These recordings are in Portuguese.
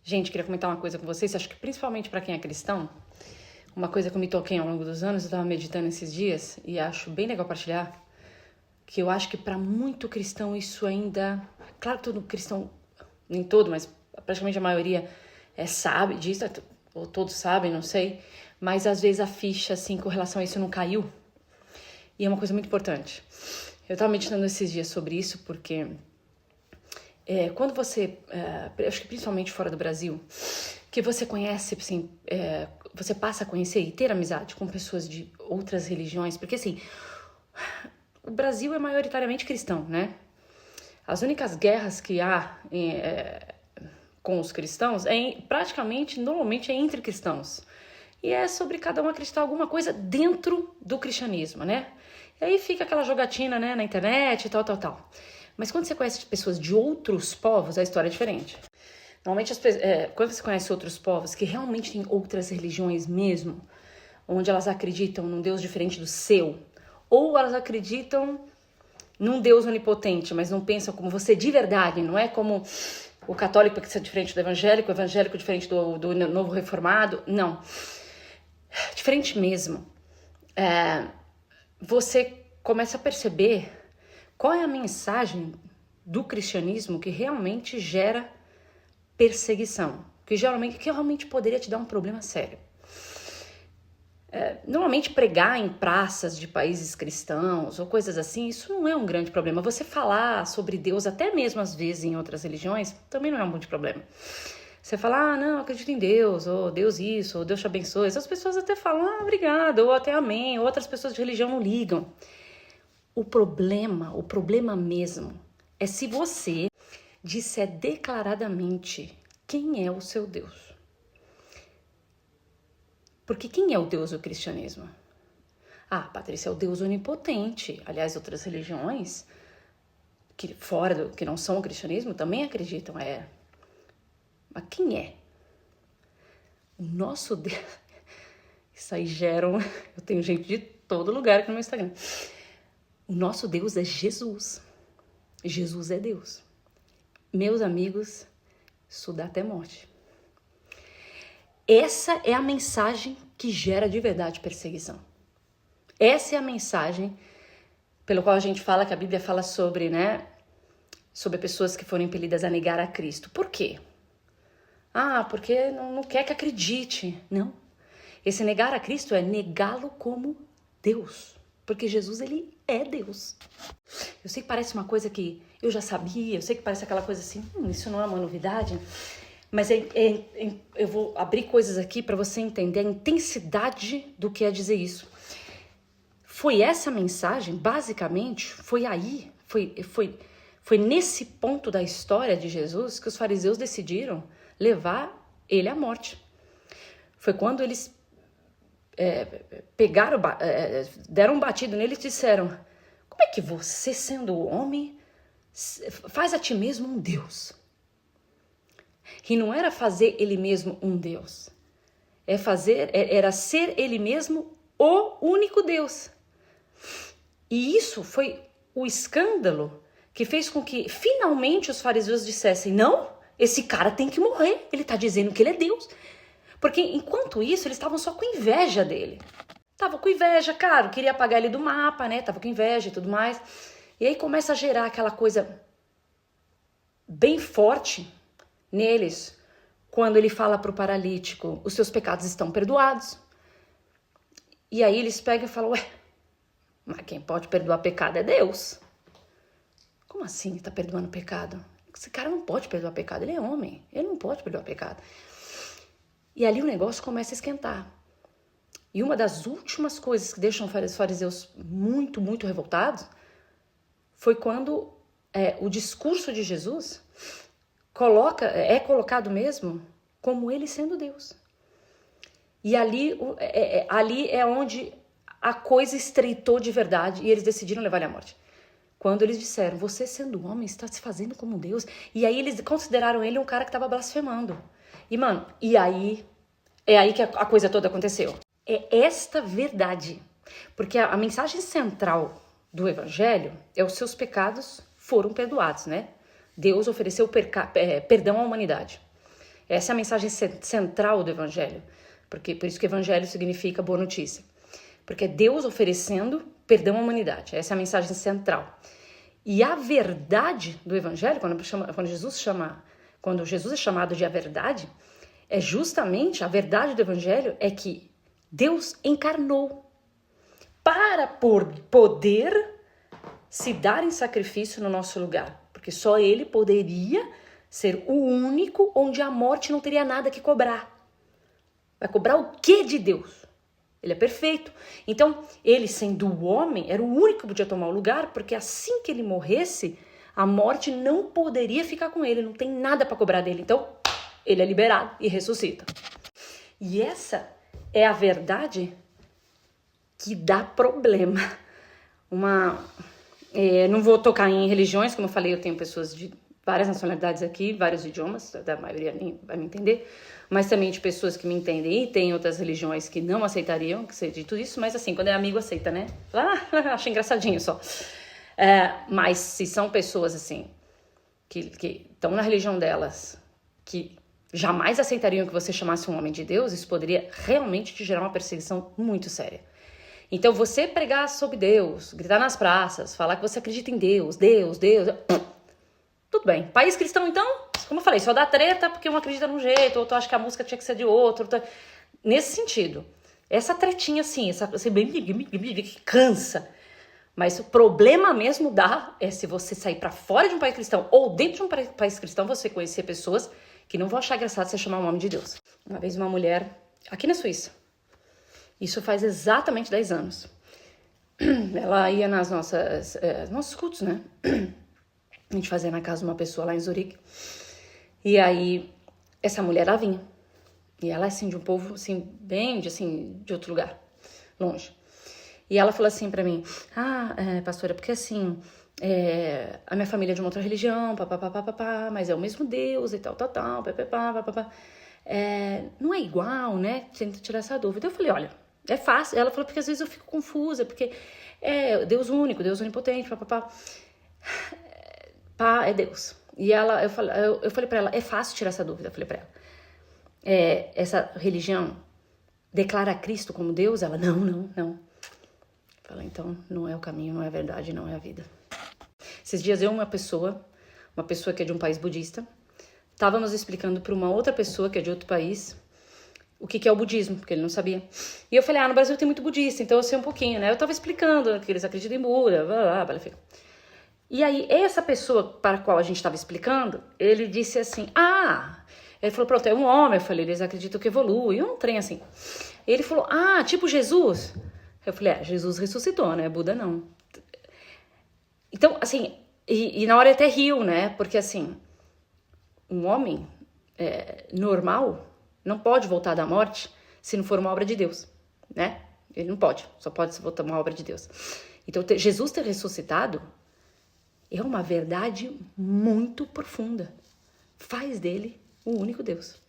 Gente, queria comentar uma coisa com vocês, acho que principalmente para quem é cristão, uma coisa que eu me toquei ao longo dos anos, eu estava meditando esses dias e acho bem legal partilhar, que eu acho que para muito cristão isso ainda... Claro que todo cristão, nem todo, mas praticamente a maioria sabe disso, ou todos sabem, não sei, mas às vezes a ficha assim com relação a isso não caiu. E é uma coisa muito importante. Eu estava meditando esses dias sobre isso porque... quando você, acho que principalmente fora do Brasil, que você conhece, assim, você passa a conhecer e ter amizade com pessoas de outras religiões, porque assim, o Brasil é maioritariamente cristão, né? As únicas guerras que há com os cristãos praticamente, normalmente é entre cristãos. E é sobre cada um acreditar alguma coisa dentro do cristianismo, né? E aí fica aquela jogatina, né, na internet e tal. Mas quando você conhece pessoas de outros povos, a história é diferente. Normalmente, quando você conhece outros povos que realmente têm outras religiões mesmo, onde elas acreditam num Deus diferente do seu, ou elas acreditam num Deus onipotente, mas não pensam como você de verdade, não é como o católico que é diferente do evangélico, o evangélico diferente do novo reformado, não. Diferente mesmo. Você começa a perceber qual é a mensagem do cristianismo que realmente gera perseguição, que realmente poderia te dar um problema sério. Normalmente pregar em praças de países cristãos ou coisas assim, isso não é um grande problema. Você falar sobre Deus, até mesmo às vezes em outras religiões, também não é um grande problema. Você fala, não, acredito em Deus, ou Deus isso, ou Deus te abençoe. Essas pessoas até falam, obrigado, ou até amém, ou outras pessoas de religião não ligam. O problema mesmo, é se você disser declaradamente quem é o seu Deus. Porque quem é o Deus do cristianismo? Patrícia, é o Deus onipotente. Aliás, outras religiões que não são o cristianismo também acreditam. Mas quem é? O nosso Deus... Isso aí eu tenho gente de todo lugar aqui no meu Instagram. O nosso Deus é Jesus. Jesus é Deus. Meus amigos, isso dá até morte. Essa é a mensagem que gera de verdade perseguição. Essa é a mensagem pelo qual a gente fala, que a Bíblia fala sobre, né? Sobre pessoas que foram impelidas a negar a Cristo. Por quê? Porque não quer que acredite. Não. Esse negar a Cristo é negá-lo como Deus. Porque Jesus, ele é Deus. Eu sei que parece uma coisa que eu já sabia, eu sei que parece aquela coisa assim, isso não é uma novidade, mas eu vou abrir coisas aqui para você entender a intensidade do que é dizer isso. Foi essa mensagem, basicamente, foi nesse ponto da história de Jesus que os fariseus decidiram levar ele à morte. Foi quando eles deram um batido nele e disseram, como é que você, sendo homem, faz a ti mesmo um Deus? E não era fazer ele mesmo um Deus. Era ser ele mesmo o único Deus. E isso foi o escândalo que fez com que finalmente os fariseus dissessem, não, esse cara tem que morrer, ele está dizendo que ele é Deus. Porque enquanto isso, eles estavam só com inveja dele. Tava com inveja, claro, queria apagar ele do mapa, né? Tava com inveja e tudo mais. E aí começa a gerar aquela coisa bem forte neles, quando ele fala pro paralítico, os seus pecados estão perdoados. E aí eles pegam e falam, mas quem pode perdoar pecado é Deus. Como assim tá perdoando pecado? Esse cara não pode perdoar pecado, ele é homem, ele não pode perdoar pecado. E ali o negócio começa a esquentar. E uma das últimas coisas que deixam os fariseus muito, muito revoltados foi quando o discurso de Jesus é colocado mesmo como ele sendo Deus. E ali é onde a coisa estreitou de verdade e eles decidiram levar ele à morte. Quando eles disseram, você sendo homem está se fazendo como Deus. E aí eles consideraram ele um cara que estava blasfemando. E aí é aí que a coisa toda aconteceu. É esta verdade. Porque a mensagem central do evangelho é os seus pecados foram perdoados, né? Deus ofereceu perdão à humanidade. Essa é a mensagem central do Evangelho. Porque, por isso que Evangelho significa boa notícia. Porque é Deus oferecendo perdão à humanidade. Essa é a mensagem central. E a verdade do Evangelho, quando Jesus é chamado de a verdade, é justamente a verdade do Evangelho é que Deus encarnou para poder se dar em sacrifício no nosso lugar. Porque só Ele poderia ser o único onde a morte não teria nada que cobrar. Vai cobrar o que de Deus? Ele é perfeito. Então, ele sendo o homem, era o único que podia tomar o lugar, porque assim que ele morresse, a morte não poderia ficar com ele, não tem nada para cobrar dele. Então, ele é liberado e ressuscita. E essa é a verdade que dá problema. Não vou tocar em religiões, como eu falei, eu tenho pessoas de várias nacionalidades aqui, vários idiomas, da maioria nem vai me entender, mas também de pessoas que me entendem e tem outras religiões que não aceitariam que seja tudo isso, mas assim, quando é amigo aceita, né? Acho engraçadinho só. Mas se são pessoas assim, que estão na religião delas, que jamais aceitariam que você chamasse um homem de Deus, isso poderia realmente te gerar uma perseguição muito séria. Então você pregar sobre Deus, gritar nas praças, falar que você acredita em Deus, tudo bem. País cristão, então, como eu falei, só dá treta porque um acredita de um jeito, outro acha que a música tinha que ser de outro. Nesse sentido, essa tretinha assim, que cansa. Mas o problema mesmo é se você sair pra fora de um país cristão ou dentro de um país cristão, você conhecer pessoas que não vão achar engraçado você chamar um homem de Deus. Uma vez uma mulher, aqui na Suíça, isso faz exatamente 10 anos, ela ia nas nossos cultos, né? A gente fazia na casa de uma pessoa lá em Zurique. E aí, essa mulher, ela vinha. E ela é, assim, de um povo, assim, bem de outro lugar, longe. E ela falou assim pra mim, pastora, porque assim, a minha família é de uma outra religião, mas é o mesmo Deus e tal, não é igual, né? Tenta tirar essa dúvida. Eu falei, olha, é fácil. Ela falou, porque às vezes eu fico confusa, porque é Deus único, Deus onipotente, é Deus. E eu falei pra ela, é fácil tirar essa dúvida. Eu falei pra ela, essa religião declara Cristo como Deus? Ela, não. Eu falei, então não é o caminho, não é a verdade, não é a vida. Esses dias uma pessoa que é de um país budista, estávamos explicando para uma outra pessoa que é de outro país o que é o budismo, porque ele não sabia. E eu falei, no Brasil tem muito budista, então eu sei um pouquinho, né? Eu tava explicando que eles acreditam em Buda, E aí, essa pessoa para a qual a gente estava explicando, ele disse assim, ele falou, pronto, é um homem. Eu falei, eles acreditam que evolui, um trem assim. Ele falou, tipo Jesus? Eu falei, Jesus ressuscitou, né? Buda não. Então, assim, e na hora ele até riu, né? Porque, assim, um homem normal não pode voltar da morte se não for uma obra de Deus, né? Ele não pode, só pode se voltar uma obra de Deus. Então, Jesus ter ressuscitado é uma verdade muito profunda. Faz dele o único Deus.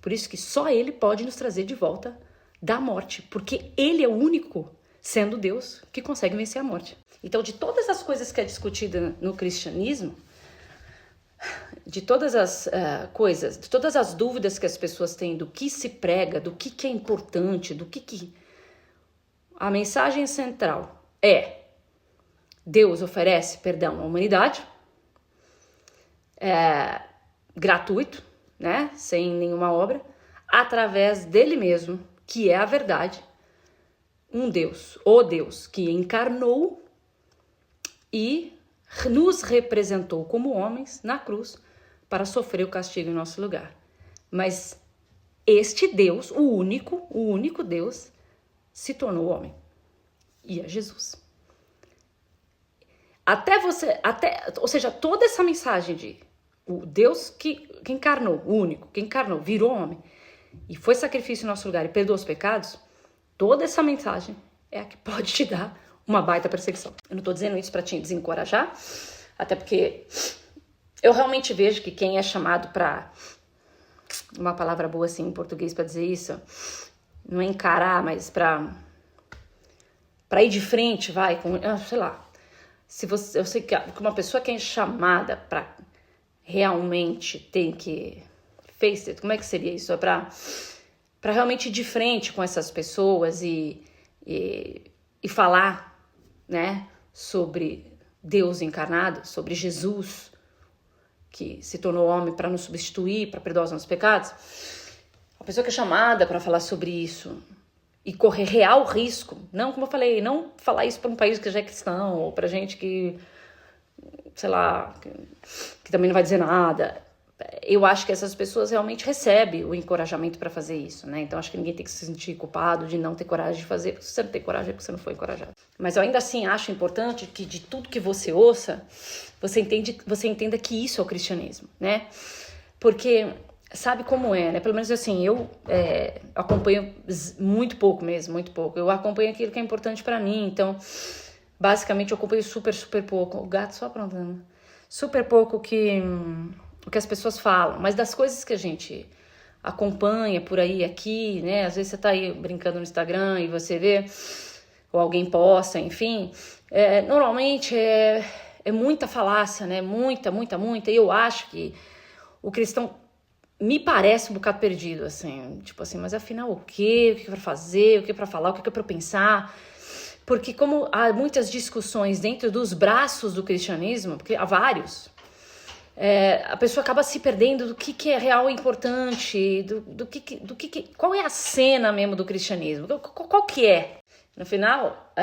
Por isso que só ele pode nos trazer de volta da morte, porque ele é o único, sendo Deus, que consegue vencer a morte. Então, de todas as coisas que é discutida no cristianismo, de todas as coisas, de todas as dúvidas que as pessoas têm do que se prega, do que é importante, a mensagem central é: Deus oferece perdão à humanidade, gratuito, né, sem nenhuma obra, através dele mesmo, que é a verdade, um Deus, o Deus que encarnou e nos representou como homens na cruz para sofrer o castigo em nosso lugar. Mas este Deus, o único Deus, se tornou homem. E é Jesus. Ou seja, toda essa mensagem de o Deus que encarnou, o único, que encarnou, virou homem e foi sacrifício em nosso lugar e perdoou os pecados, toda essa mensagem é a que pode te dar uma baita perseguição. Eu não tô dizendo isso para te desencorajar, até porque eu realmente vejo que quem é chamado para, uma palavra boa assim em português para dizer isso, não é encarar, mas para ir de frente, sei lá. Eu sei que uma pessoa que é chamada para realmente tem que face it, como é que seria isso? É para realmente ir de frente com essas pessoas e falar, né, sobre Deus encarnado, sobre Jesus, que se tornou homem para nos substituir, para perdoar os nossos pecados. A pessoa que é chamada para falar sobre isso e correr real risco, não, como eu falei, não falar isso para um país que já é cristão, ou para gente que, sei lá, que também não vai dizer nada. Eu acho que essas pessoas realmente recebem o encorajamento para fazer isso, né? Então acho que ninguém tem que se sentir culpado de não ter coragem de fazer, porque se você não tem coragem é porque você não foi encorajado. Mas eu ainda assim acho importante que de tudo que você ouça, você entenda que isso é o cristianismo, né? Porque sabe como é, né? Pelo menos assim, eu acompanho muito pouco mesmo, muito pouco. Eu acompanho aquilo que é importante para mim, então basicamente eu acompanho super, super pouco. O gato só aprontando. Super pouco o que as pessoas falam, mas das coisas que a gente acompanha por aí, aqui, né? Às vezes você tá aí brincando no Instagram e você vê, ou alguém posta, enfim. Normalmente é muita falácia, né? Muita. E eu acho que o cristão me parece um bocado perdido, assim. Tipo assim, mas afinal o quê? O que é pra fazer? O que é pra falar? O que é pra pensar? Porque como há muitas discussões dentro dos braços do cristianismo, porque há vários, a pessoa acaba se perdendo do que é real e importante, qual é a cena mesmo do cristianismo, qual que é? No final,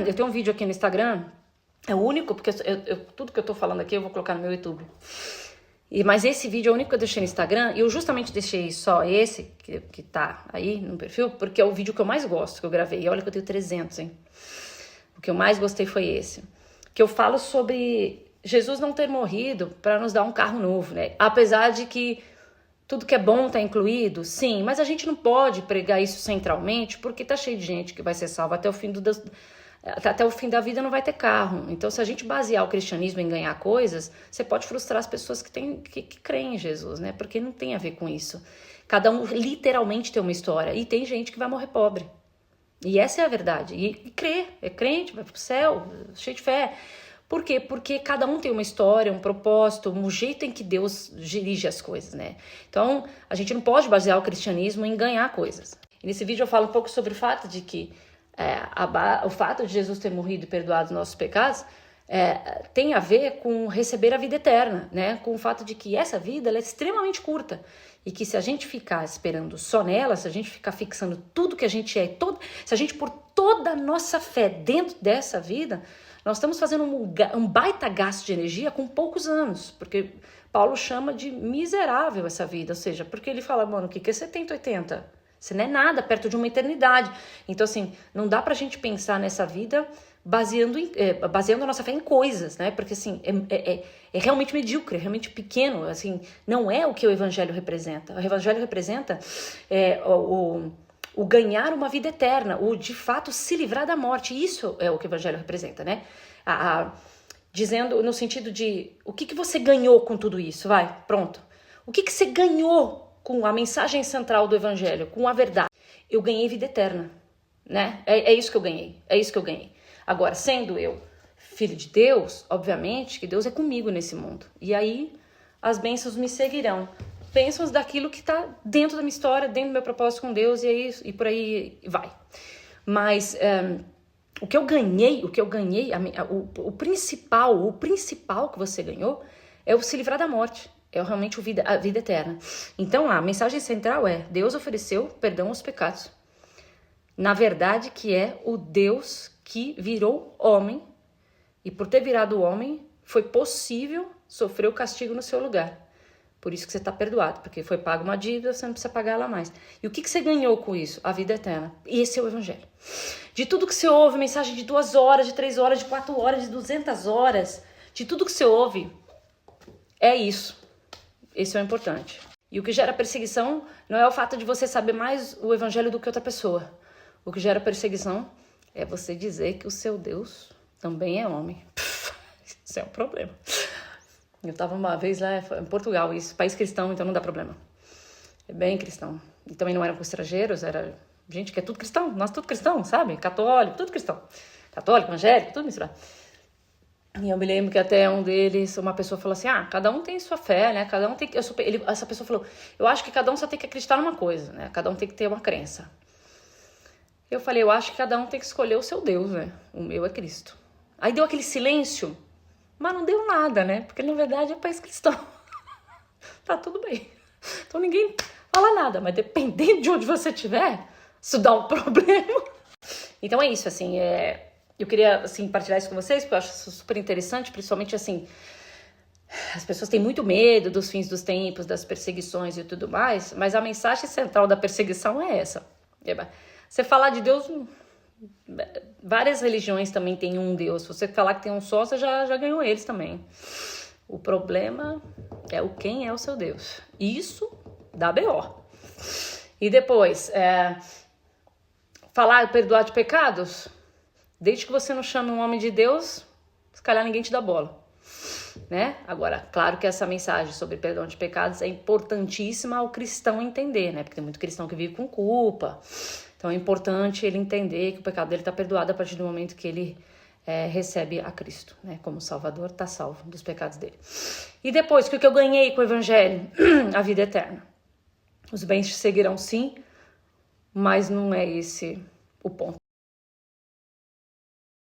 eu tenho um vídeo aqui no Instagram, é o único, porque tudo que eu tô falando aqui eu vou colocar no meu YouTube. Mas esse vídeo é o único que eu deixei no Instagram, e eu justamente deixei só esse, que tá aí no perfil, porque é o vídeo que eu mais gosto, que eu gravei. E olha que eu tenho 300, hein? O que eu mais gostei foi esse. Que eu falo sobre Jesus não ter morrido para nos dar um carro novo, né? Apesar de que tudo que é bom tá incluído, sim, mas a gente não pode pregar isso centralmente, porque tá cheio de gente que vai ser salva até o fim da vida não vai ter carro. Então, se a gente basear o cristianismo em ganhar coisas, você pode frustrar as pessoas que creem em Jesus, né? Porque não tem a ver com isso. Cada um literalmente tem uma história. E tem gente que vai morrer pobre. E essa é a verdade. E crê, é crente, vai pro céu, cheio de fé. Por quê? Porque cada um tem uma história, um propósito, um jeito em que Deus dirige as coisas, né? Então, a gente não pode basear o cristianismo em ganhar coisas. E nesse vídeo eu falo um pouco sobre o fato de que o fato de Jesus ter morrido e perdoado os nossos pecados tem a ver com receber a vida eterna, né? Com o fato de que essa vida ela é extremamente curta e que se a gente ficar esperando só nela, se a gente ficar fixando tudo que a gente é, se a gente pôr toda a nossa fé dentro dessa vida, nós estamos fazendo um baita gasto de energia com poucos anos, porque Paulo chama de miserável essa vida, ou seja, porque ele fala, mano, o que é 70, 80? Você não é nada perto de uma eternidade. Então, assim, não dá pra gente pensar nessa vida baseando a nossa fé em coisas, né? Porque, assim, é realmente medíocre, é realmente pequeno, assim, não é o que o evangelho representa. O evangelho representa o ganhar uma vida eterna, o de fato se livrar da morte. Isso é o que o evangelho representa, né? Dizendo no sentido de o que você ganhou com tudo isso, vai, pronto. O que você ganhou com a mensagem central do evangelho, com a verdade? Eu ganhei vida eterna, né? É isso que eu ganhei, é isso que eu ganhei. Agora, sendo eu filho de Deus, obviamente que Deus é comigo nesse mundo. E aí as bênçãos me seguirão. Bênçãos daquilo que está dentro da minha história, dentro do meu propósito com Deus, e é isso, e por aí vai. Mas o que eu ganhei, o principal que você ganhou é o se livrar da morte. É realmente a vida eterna. Então, a mensagem central é: Deus ofereceu perdão aos pecados. Na verdade, que é o Deus que virou homem. E por ter virado homem, foi possível sofrer o castigo no seu lugar. Por isso que você está perdoado, porque foi paga uma dívida, você não precisa pagar ela mais. E o que você ganhou com isso? A vida eterna. E esse é o evangelho. De tudo que você ouve, mensagem de 2 horas, de 3 horas, de 4 horas, de 200 horas, de tudo que você ouve, é isso. Esse é o importante. E o que gera perseguição não é o fato de você saber mais o evangelho do que outra pessoa. O que gera perseguição é você dizer que o seu Deus também é homem. Isso é um problema. Eu estava uma vez lá em Portugal, isso, país cristão, então não dá problema. É bem cristão. E também não eram com estrangeiros, era gente que é tudo cristão. Nós tudo cristão, sabe? Católico, tudo cristão. Católico, evangélico, tudo misturado. E eu me lembro que até um deles, uma pessoa falou assim, cada um tem sua fé, né? Cada um tem que... essa pessoa falou, eu acho que cada um só tem que acreditar numa coisa, né? Cada um tem que ter uma crença. Eu falei, eu acho que cada um tem que escolher o seu Deus, né? O meu é Cristo. Aí deu aquele silêncio, mas não deu nada, né? Porque na verdade é país cristão. Tá tudo bem. Então ninguém fala nada, mas dependendo de onde você estiver, isso dá um problema. Então é isso, assim, eu queria, assim, partilhar isso com vocês, porque eu acho isso super interessante, principalmente, assim, as pessoas têm muito medo dos fins dos tempos, das perseguições e tudo mais, mas a mensagem central da perseguição é essa. Você falar de Deus, várias religiões também têm um Deus. Se você falar que tem um só, você já ganhou eles também. O problema é quem é o seu Deus. Isso dá BO. E depois, falar e perdoar de pecados, desde que você não chame um homem de Deus, se calhar ninguém te dá bola, né? Agora, claro que essa mensagem sobre perdão de pecados é importantíssima ao cristão entender, né? Porque tem muito cristão que vive com culpa. Então é importante ele entender que o pecado dele está perdoado a partir do momento que ele recebe a Cristo, né? Como Salvador, está salvo dos pecados dele. E depois, que o que eu ganhei com o Evangelho? A vida eterna. Os bens te seguirão sim, mas não é esse o ponto.